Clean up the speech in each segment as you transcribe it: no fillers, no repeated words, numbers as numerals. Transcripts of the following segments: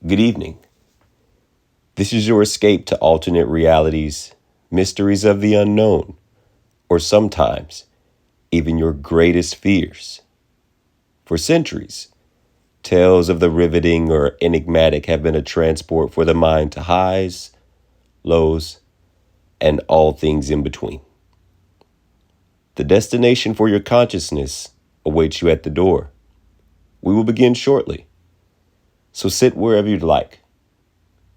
Good evening. This is your escape to alternate realities, mysteries of the unknown, or sometimes even your greatest fears. For centuries, tales of the riveting or enigmatic have been a transport for the mind to highs, lows, and all things in between. The destination for your consciousness awaits you at the door. We will begin shortly, so sit wherever you'd like,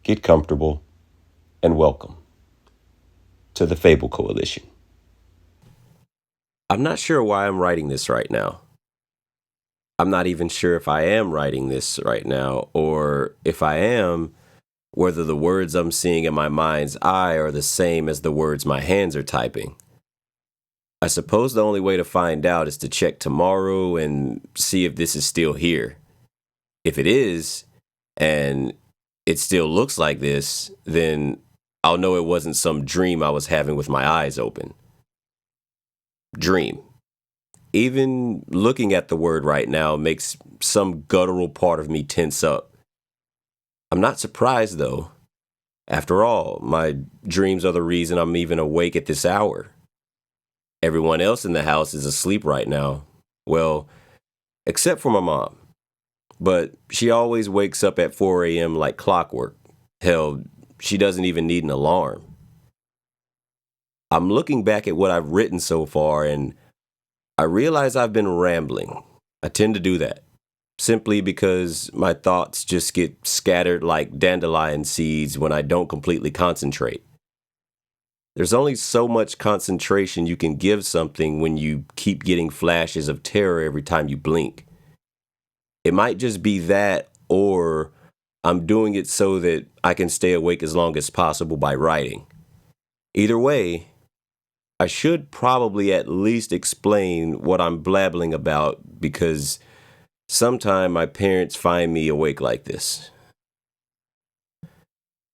get comfortable, and welcome to the Fable Coalition. I'm not sure why I'm writing this right now. I'm not even sure if I am writing this right now, or if I am, whether the words I'm seeing in my mind's eye are the same as the words my hands are typing. I suppose the only way to find out is to check tomorrow and see if this is still here. If it is, and it still looks like this, then I'll know it wasn't some dream I was having with my eyes open. Dream. Even looking at the word right now makes some guttural part of me tense up. I'm not surprised though. After all, my dreams are the reason I'm even awake at this hour. Everyone else in the house is asleep right now. Well, except for my mom. But she always wakes up at 4 a.m. like clockwork. Hell, she doesn't even need an alarm. I'm looking back at what I've written so far and I realize I've been rambling. I tend to do that, simply because my thoughts just get scattered like dandelion seeds when I don't completely concentrate. There's only so much concentration you can give something when you keep getting flashes of terror every time you blink. It might just be that, or I'm doing it so that I can stay awake as long as possible by writing. Either way, I should probably at least explain what I'm blabbling about because sometime my parents find me awake like this.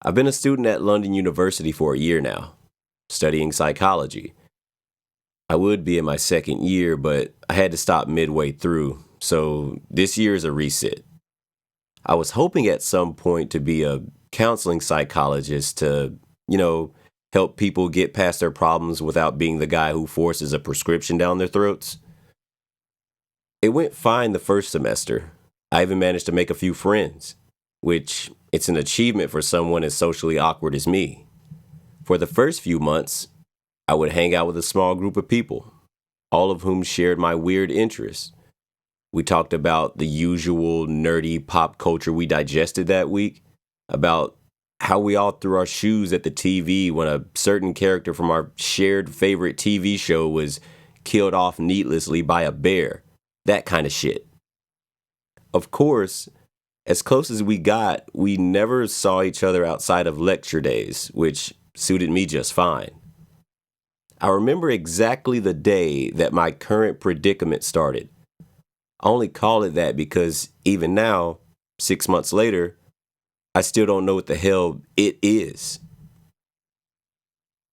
I've been a student at London University for a year now, studying psychology. I would be in my second year, but I had to stop midway through, so this year is a reset. I was hoping at some point to be a counseling psychologist to, help people get past their problems without being the guy who forces a prescription down their throats. It went fine the first semester. I even managed to make a few friends, which it's an achievement for someone as socially awkward as me. For the first few months, I would hang out with a small group of people, all of whom shared my weird interests. We talked about the usual nerdy pop culture we digested that week, about how we all threw our shoes at the TV when a certain character from our shared favorite TV show was killed off needlessly by a bear. That kind of shit. Of course, as close as we got, we never saw each other outside of lecture days, which suited me just fine. I remember exactly the day that my current predicament started. I only call it that because even now, 6 months later, I still don't know what the hell it is.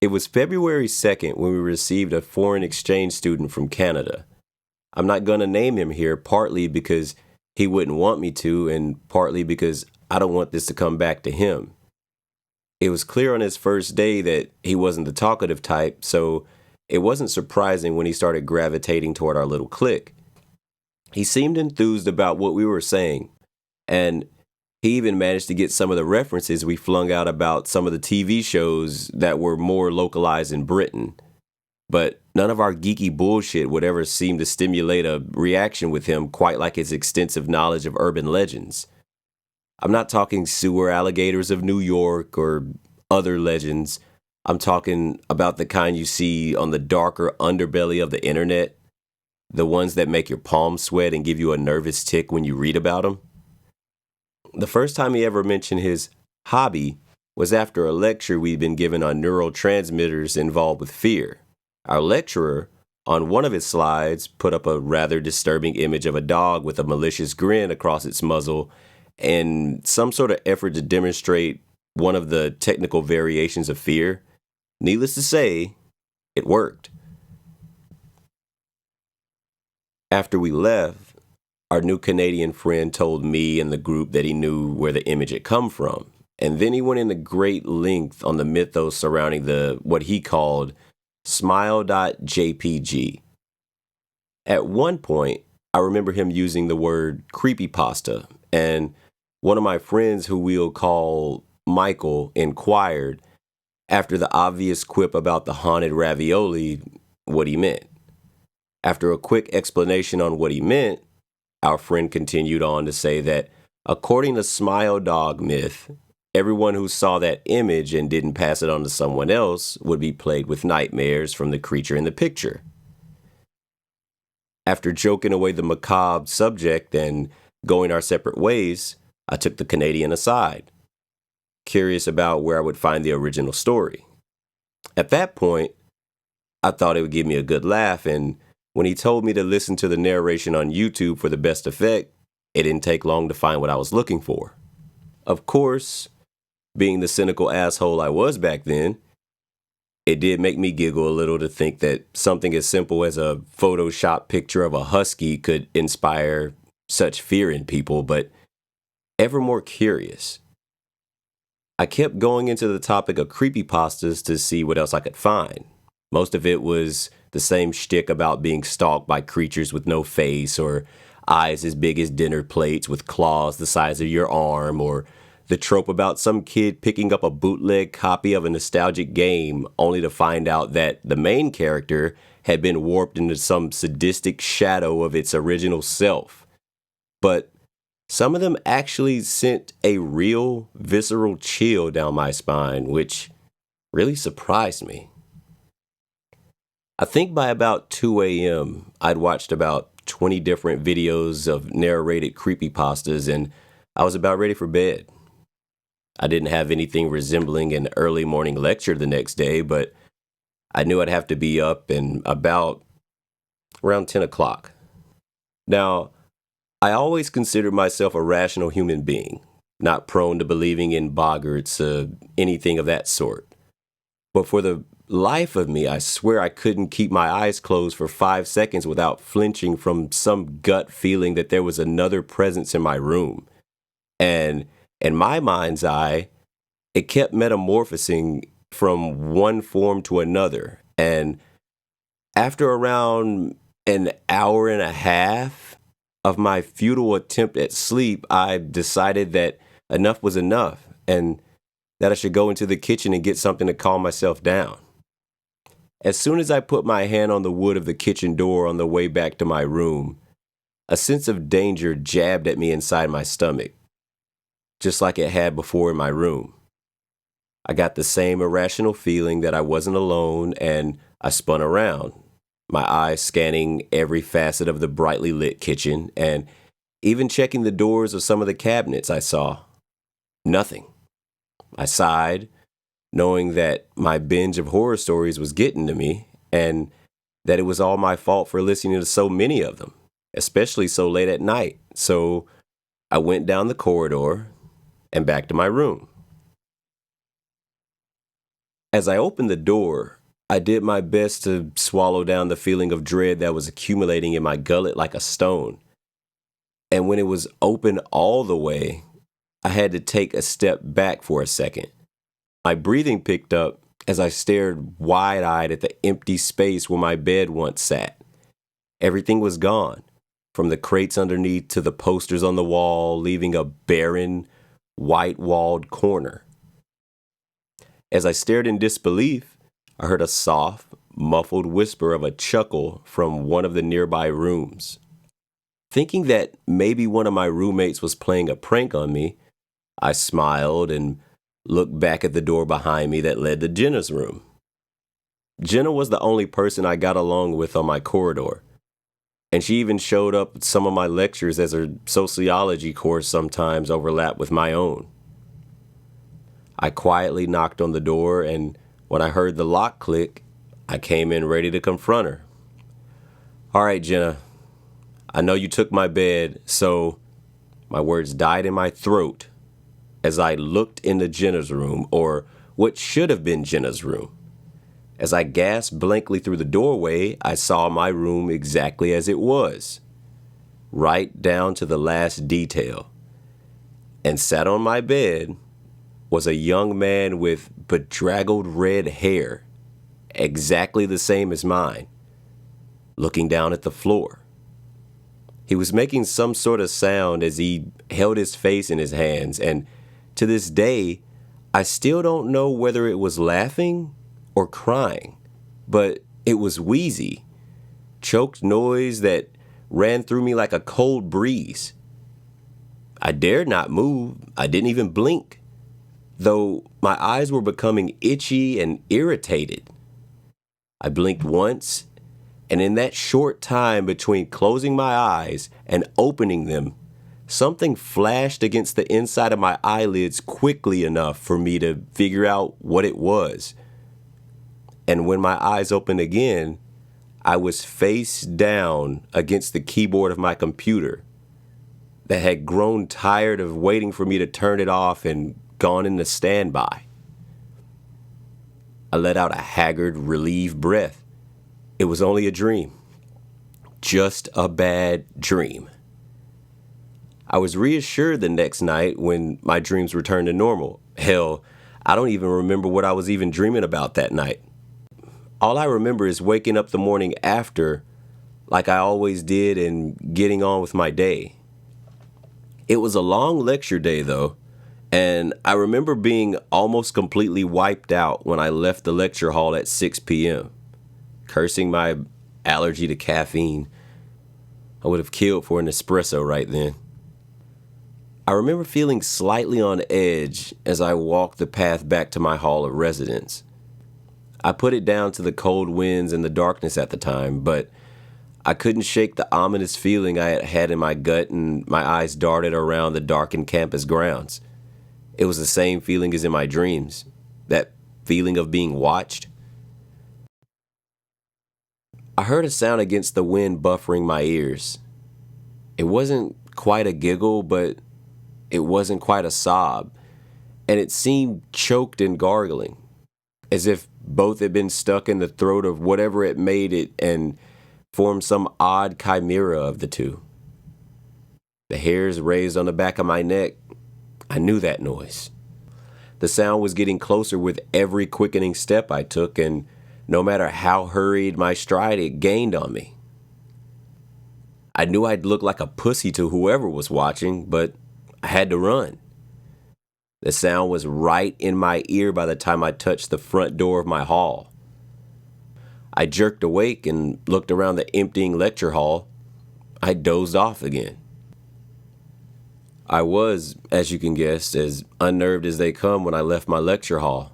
It was February 2nd when we received a foreign exchange student from Canada. I'm not going to name him here, partly because he wouldn't want me to, and partly because I don't want this to come back to him. It was clear on his first day that he wasn't the talkative type, so it wasn't surprising when he started gravitating toward our little clique. He seemed enthused about what we were saying, and he even managed to get some of the references we flung out about some of the TV shows that were more localized in Britain. But none of our geeky bullshit would ever seem to stimulate a reaction with him quite like his extensive knowledge of urban legends. I'm not talking sewer alligators of New York or other legends. I'm talking about the kind you see on the darker underbelly of the internet, the ones that make your palms sweat and give you a nervous tick when you read about them. The first time he ever mentioned his hobby was after a lecture we'd been given on neurotransmitters involved with fear. Our lecturer, on one of his slides, put up a rather disturbing image of a dog with a malicious grin across its muzzle and some sort of effort to demonstrate one of the technical variations of fear. Needless to say, it worked. After we left, Our new Canadian friend told me and the group that he knew where the image had come from. And then he went into great length on the mythos surrounding the what he called smile.jpg. At one point, I remember him using the word creepypasta, and one of my friends who we'll call Michael inquired, after the obvious quip about the haunted ravioli, what he meant. After a quick explanation on what he meant, our friend continued on to say that, according to Smile Dog myth, everyone who saw that image and didn't pass it on to someone else would be plagued with nightmares from the creature in the picture. After joking away the macabre subject and going our separate ways, I took the Canadian aside, curious about where I would find the original story. At that point, I thought it would give me a good laugh, and when he told me to listen to the narration on YouTube for the best effect, it didn't take long to find what I was looking for. Of course, being the cynical asshole I was back then, it did make me giggle a little to think that something as simple as a Photoshop picture of a husky could inspire such fear in people, but ever more curious, I kept going into the topic of creepypastas to see what else I could find. Most of it was the same shtick about being stalked by creatures with no face, or eyes as big as dinner plates with claws the size of your arm, or the trope about some kid picking up a bootleg copy of a nostalgic game only to find out that the main character had been warped into some sadistic shadow of its original self. But some of them actually sent a real visceral chill down my spine, which really surprised me. I think by about 2 a.m., I'd watched about 20 different videos of narrated creepypastas, and I was about ready for bed. I didn't have anything resembling an early morning lecture the next day, but I knew I'd have to be up in about around 10 o'clock. Now, I always considered myself a rational human being, not prone to believing in boggarts, anything of that sort. But for the life of me, I swear I couldn't keep my eyes closed for 5 seconds without flinching from some gut feeling that there was another presence in my room. And in my mind's eye, it kept metamorphosing from one form to another. And after around an hour and a half of my futile attempt at sleep, I decided that enough was enough and that I should go into the kitchen and get something to calm myself down. As soon as I put my hand on the wood of the kitchen door on the way back to my room, a sense of danger jabbed at me inside my stomach, just like it had before in my room. I got the same irrational feeling that I wasn't alone, and I spun around, my eyes scanning every facet of the brightly lit kitchen and even checking the doors of some of the cabinets I saw. Nothing. I sighed, knowing that my binge of horror stories was getting to me and that it was all my fault for listening to so many of them, especially so late at night. So I went down the corridor and back to my room. As I opened the door, I did my best to swallow down the feeling of dread that was accumulating in my gullet like a stone. And when it was open all the way, I had to take a step back for a second. My breathing picked up as I stared wide-eyed at the empty space where my bed once sat. Everything was gone, from the crates underneath to the posters on the wall, leaving a barren, white-walled corner. As I stared in disbelief, I heard a soft, muffled whisper of a chuckle from one of the nearby rooms. Thinking that maybe one of my roommates was playing a prank on me, I smiled and looked back at the door behind me that led to Jenna's room. Jenna was the only person I got along with on my corridor, and she even showed up at some of my lectures as her sociology course sometimes overlapped with my own. I quietly knocked on the door, and when I heard the lock click, I came in ready to confront her. "All right, Jenna, I know you took my bed, so..." My words died in my throat as I looked into Jenna's room, or what should have been Jenna's room. As I gasped blankly through the doorway, I saw my room exactly as it was. right down to the last detail. And sat on my bed was a young man with bedraggled red hair, exactly the same as mine, looking down at the floor. He was making some sort of sound as he held his face in his hands, and to this day, I still don't know whether it was laughing or crying, but it was wheezy, choked noise that ran through me like a cold breeze. I dared not move. I didn't even blink, though my eyes were becoming itchy and irritated. I blinked once, and in that short time between closing my eyes and opening them, something flashed against the inside of my eyelids quickly enough for me to figure out what it was. And when my eyes opened again, I was face down against the keyboard of my computer that had grown tired of waiting for me to turn it off and gone into standby. I let out a haggard, relieved breath. It was only a dream. Just a bad dream. I was reassured the next night when my dreams returned to normal. Hell, I don't even remember what I was even dreaming about that night. All I remember is waking up the morning after, like I always did, and getting on with my day. It was a long lecture day, though, and I remember being almost completely wiped out when I left the lecture hall at 6 p.m., cursing my allergy to caffeine. I would have killed for an espresso right then. I remember feeling slightly on edge as I walked the path back to my hall of residence. I put it down to the cold winds and the darkness at the time, but I couldn't shake the ominous feeling I had had in my gut, and my eyes darted around the darkened campus grounds. It was the same feeling as in my dreams, that feeling of being watched. I heard a sound against the wind buffering my ears. It wasn't quite a giggle, but it wasn't quite a sob, and it seemed choked and gargling, as if both had been stuck in the throat of whatever it made it and formed some odd chimera of the two. The hairs raised on the back of my neck. I knew that noise. The sound was getting closer with every quickening step I took, and no matter how hurried my stride, it gained on me. I knew I'd look like a pussy to whoever was watching, but I had to run. The sound was right in my ear by the time I touched the front door of my hall. I jerked awake and looked around the emptying lecture hall. I dozed off again. I was, as you can guess, as unnerved as they come when I left my lecture hall.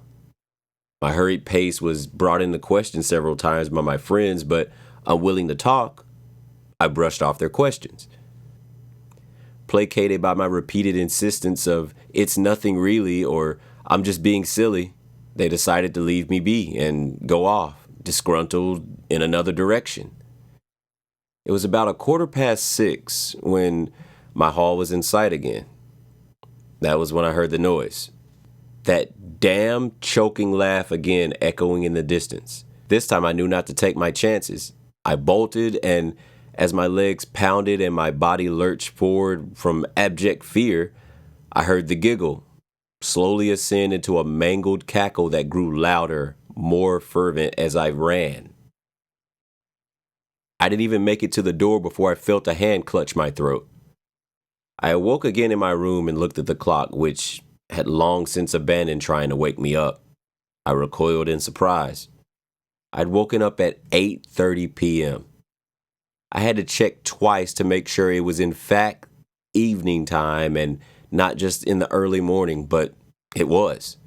My hurried pace was brought into question several times by my friends, but unwilling to talk, I brushed off their questions. Placated by my repeated insistence of, "It's nothing really," or "I'm just being silly," they decided to leave me be and go off, disgruntled, in another direction. It was about 6:15 when my hall was in sight again. That was when I heard the noise. That damn choking laugh again echoing in the distance. This time I knew not to take my chances. I bolted, and as my legs pounded and my body lurched forward from abject fear, I heard the giggle slowly ascend into a mangled cackle that grew louder, more fervent as I ran. I didn't even make it to the door before I felt a hand clutch my throat. I awoke again in my room and looked at the clock, which had long since abandoned trying to wake me up. I recoiled in surprise. I'd woken up at 8:30 p.m. I had to check twice to make sure it was in fact evening time and not just in the early morning, but it was.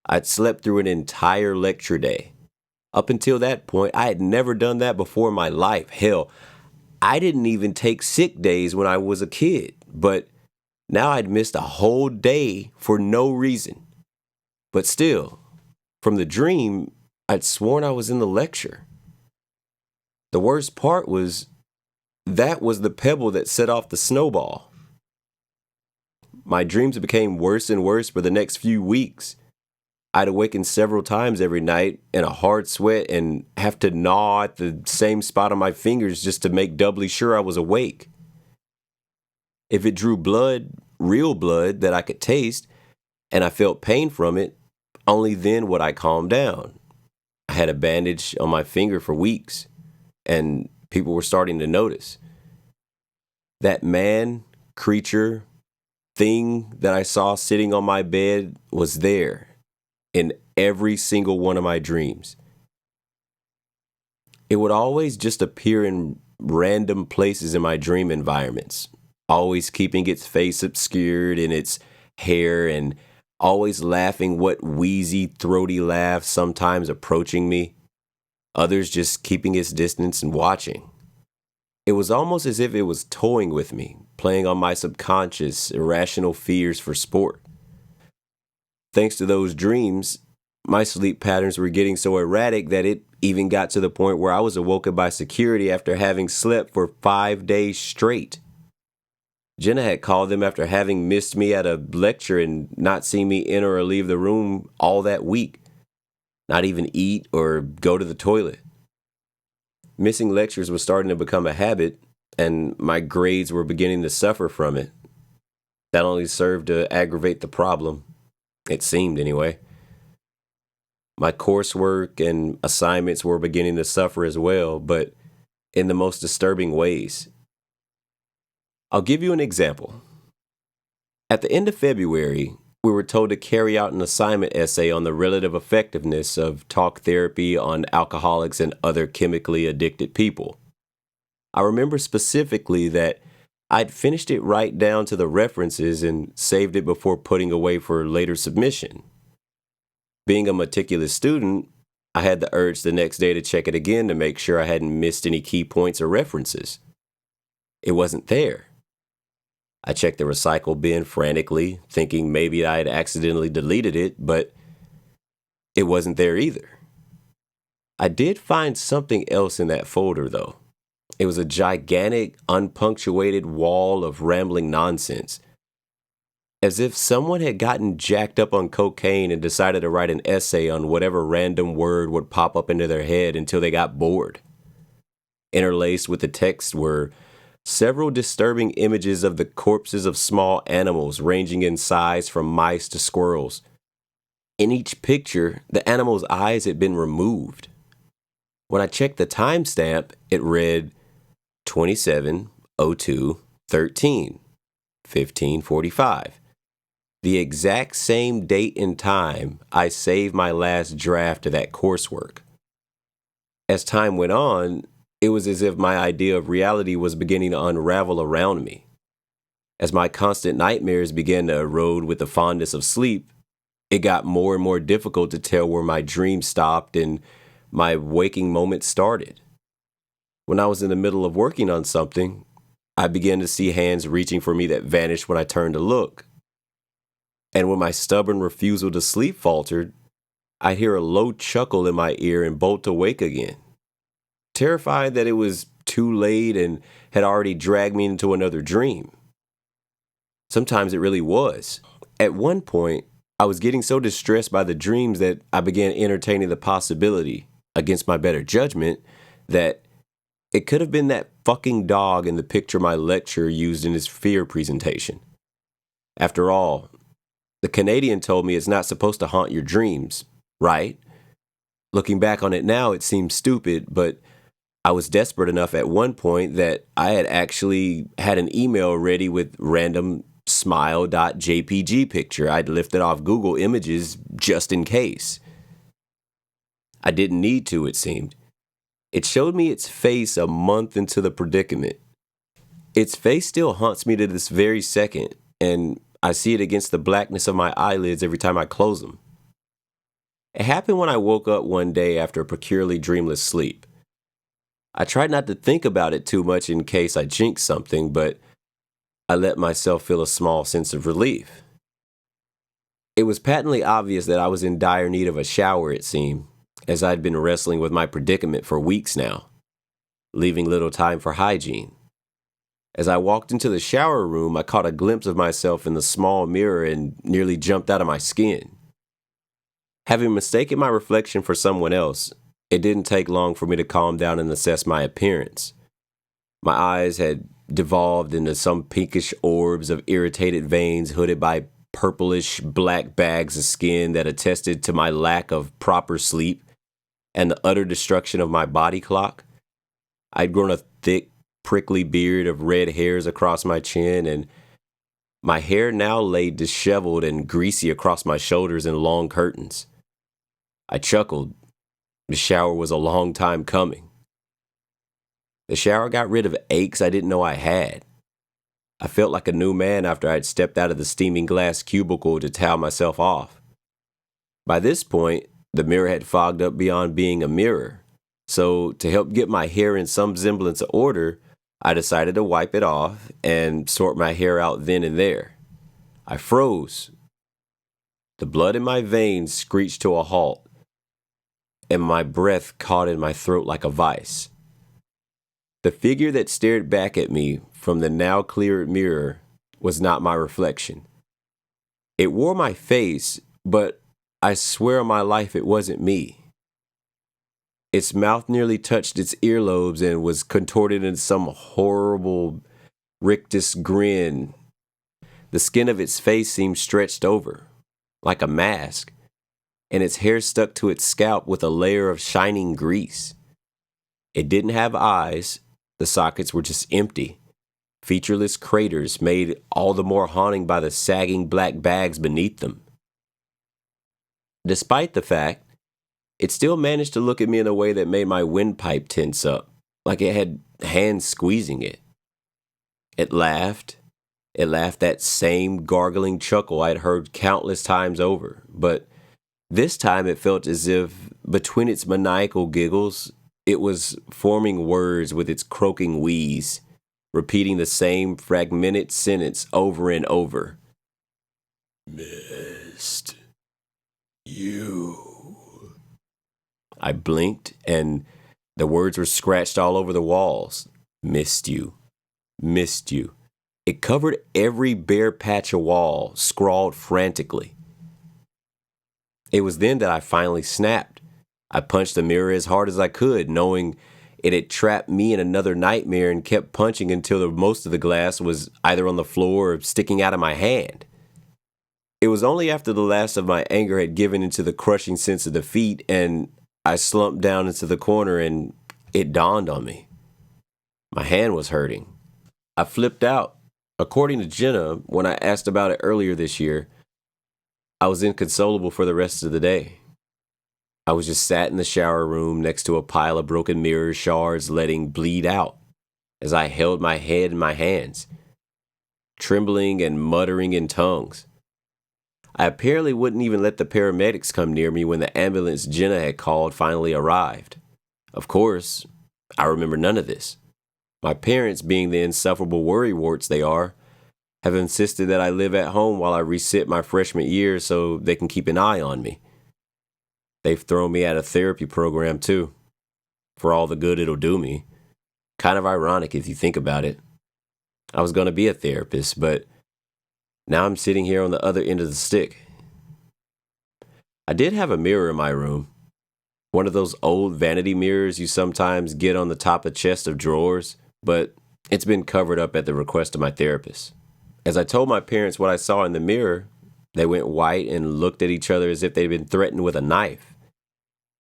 I'd slept through an entire lecture day. Up until that point, I had never done that before in my life. Hell, I didn't even take sick days when I was a kid, but now I'd missed a whole day for no reason. But still, from the dream, I'd sworn I was in the lecture. The worst part was that was the pebble that set off the snowball. My dreams became worse and worse for the next few weeks. I'd awaken several times every night in a hard sweat and have to gnaw at the same spot on my fingers just to make doubly sure I was awake. If it drew blood, real blood that I could taste, and I felt pain from it, only then would I calm down. I had a bandage on my finger for weeks, and people were starting to notice. That man, creature, thing that I saw sitting on my bed was there in every single one of my dreams. It would always just appear in random places in my dream environments, always keeping its face obscured in its hair and always laughing what wheezy, throaty laugh, sometimes approaching me, others just keeping its distance and watching. It was almost as if it was toying with me, playing on my subconscious, irrational fears for sport. Thanks to those dreams, my sleep patterns were getting so erratic that it even got to the point where I was awoken by security after having slept for 5 days straight. Jenna had called them after having missed me at a lecture and not seen me enter or leave the room all that week, not even eat or go to the toilet. Missing lectures was starting to become a habit, and my grades were beginning to suffer from it. That only served to aggravate the problem. It seemed, anyway. My coursework and assignments were beginning to suffer as well, but in the most disturbing ways. I'll give you an example. At the end of February, we were told to carry out an assignment essay on the relative effectiveness of talk therapy on alcoholics and other chemically addicted people. I remember specifically that I'd finished it right down to the references and saved it before putting away for later submission. Being a meticulous student, I had the urge the next day to check it again to make sure I hadn't missed any key points or references. It wasn't there. I checked the recycle bin frantically, thinking maybe I had accidentally deleted it, but it wasn't there either. I did find something else in that folder, though. It was a gigantic, unpunctuated wall of rambling nonsense. As if someone had gotten jacked up on cocaine and decided to write an essay on whatever random word would pop up into their head until they got bored. Interlaced with the text were several disturbing images of the corpses of small animals ranging in size from mice to squirrels. In each picture, the animal's eyes had been removed. When I checked the timestamp, it read 27/02/13, 15:45. The exact same date and time I saved my last draft of that coursework. As time went on, it was as if my idea of reality was beginning to unravel around me. As my constant nightmares began to erode with the fondness of sleep, it got more and more difficult to tell where my dreams stopped and my waking moments started. When I was in the middle of working on something, I began to see hands reaching for me that vanished when I turned to look. And when my stubborn refusal to sleep faltered, I'd hear a low chuckle in my ear and bolt awake again, terrified that it was too late and had already dragged me into another dream. Sometimes it really was. At one point, I was getting so distressed by the dreams that I began entertaining the possibility, against my better judgment, that it could have been that fucking dog in the picture my lecturer used in his fear presentation. After all, the Canadian told me it's not supposed to haunt your dreams, right? Looking back on it now, it seems stupid, but I was desperate enough at one point that I had actually had an email ready with random smile.jpg picture I'd lifted off Google Images just in case. I didn't need to, it seemed. It showed me its face a month into the predicament. Its face still haunts me to this very second, and I see it against the blackness of my eyelids every time I close them. It happened when I woke up one day after a peculiarly dreamless sleep. I tried not to think about it too much in case I jinxed something, but I let myself feel a small sense of relief. It was patently obvious that I was in dire need of a shower, it seemed, as I'd been wrestling with my predicament for weeks now, leaving little time for hygiene. As I walked into the shower room, I caught a glimpse of myself in the small mirror and nearly jumped out of my skin. Having mistaken my reflection for someone else, it didn't take long for me to calm down and assess my appearance. My eyes had devolved into some pinkish orbs of irritated veins hooded by purplish black bags of skin that attested to my lack of proper sleep and the utter destruction of my body clock. I'd grown a thick, prickly beard of red hairs across my chin, and my hair now lay disheveled and greasy across my shoulders in long curtains. I chuckled. The shower was a long time coming. The shower got rid of aches I didn't know I had. I felt like a new man after I'd stepped out of the steaming glass cubicle to towel myself off. By this point, the mirror had fogged up beyond being a mirror, so to help get my hair in some semblance of order, I decided to wipe it off and sort my hair out then and there. I froze. The blood in my veins screeched to a halt, and my breath caught in my throat like a vice. The figure that stared back at me from the now cleared mirror was not my reflection. It wore my face, but I swear on my life it wasn't me. Its mouth nearly touched its earlobes and was contorted in some horrible rictus grin. The skin of its face seemed stretched over, like a mask, and its hair stuck to its scalp with a layer of shining grease. It didn't have eyes. The sockets were just empty, featureless craters made all the more haunting by the sagging black bags beneath them. Despite the fact, it still managed to look at me in a way that made my windpipe tense up, like it had hands squeezing it. It laughed. It laughed that same gargling chuckle I'd heard countless times over, but this time it felt as if, between its maniacal giggles, it was forming words with its croaking wheeze, repeating the same fragmented sentence over and over. Missed you. I blinked, and the words were scratched all over the walls. Missed you. Missed you. It covered every bare patch of wall, scrawled frantically. It was then that I finally snapped. I punched the mirror as hard as I could, knowing it had trapped me in another nightmare, and kept punching until most of the glass was either on the floor or sticking out of my hand. It was only after the last of my anger had given into the crushing sense of defeat and I slumped down into the corner and it dawned on me. My hand was hurting. I flipped out. According to Jenna, when I asked about it earlier this year, I was inconsolable for the rest of the day. I was just sat in the shower room next to a pile of broken mirror shards letting bleed out as I held my head in my hands, trembling and muttering in tongues. I apparently wouldn't even let the paramedics come near me when the ambulance Jenna had called finally arrived. Of course, I remember none of this. My parents, being the insufferable worrywarts they are, have insisted that I live at home while I resit my freshman year so they can keep an eye on me. They've thrown me at a therapy program too, for all the good it'll do me. Kind of ironic if you think about it. I was going to be a therapist, but now I'm sitting here on the other end of the stick. I did have a mirror in my room. One of those old vanity mirrors you sometimes get on the top of chest of drawers, but it's been covered up at the request of my therapist. As I told my parents what I saw in the mirror, they went white and looked at each other as if they'd been threatened with a knife.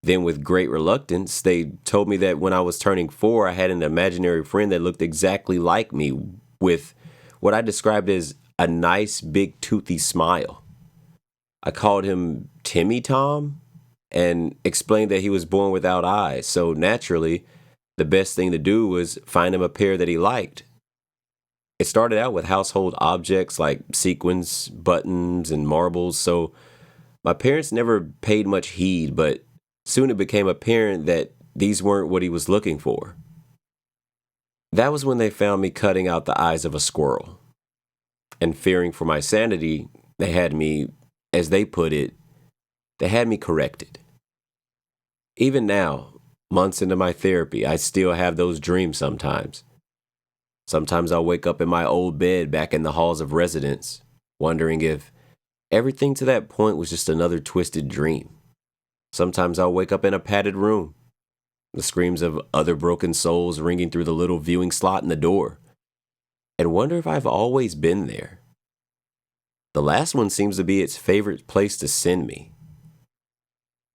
Then, with great reluctance, they told me that when I was turning 4, I had an imaginary friend that looked exactly like me, with what I described as a nice, big, toothy smile. I called him Timmy Tom and explained that he was born without eyes, so naturally, the best thing to do was find him a pair that he liked. It started out with household objects like sequins, buttons, and marbles, so my parents never paid much heed, but soon it became apparent that these weren't what he was looking for. That was when they found me cutting out the eyes of a squirrel. And fearing for my sanity, they had me, as they put it, they had me corrected. Even now, months into my therapy, I still have those dreams sometimes. Sometimes I'll wake up in my old bed back in the halls of residence, wondering if everything to that point was just another twisted dream. Sometimes I'll wake up in a padded room, the screams of other broken souls ringing through the little viewing slot in the door. and wonder if I've always been there. The last one seems to be its favorite place to send me.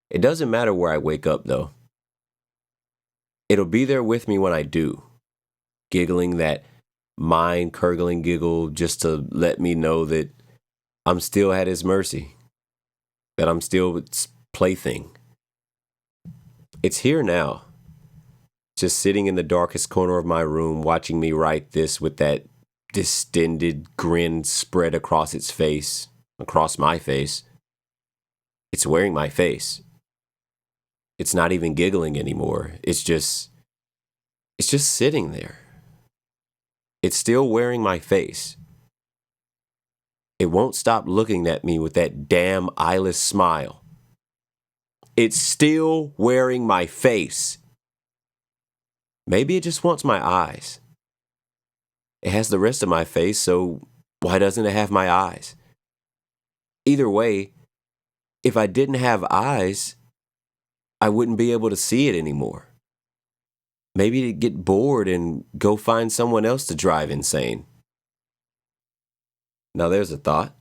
It doesn't matter where I wake up, though. It'll be there with me when I do, giggling that mind-curdling giggle just to let me know that I'm still at his mercy, that I'm still its plaything. It's here now, just sitting in the darkest corner of my room, watching me write this with that distended grin spread across its face, across my face. It's wearing my face. It's not even giggling anymore. It's just sitting there. It's still wearing my face. It won't stop looking at me with that damn eyeless smile. It's still wearing my face. Maybe it just wants my eyes. It has the rest of my face, so why doesn't it have my eyes? Either way, if I didn't have eyes, I wouldn't be able to see it anymore. Maybe it'd get bored and go find someone else to drive insane. Now there's a thought.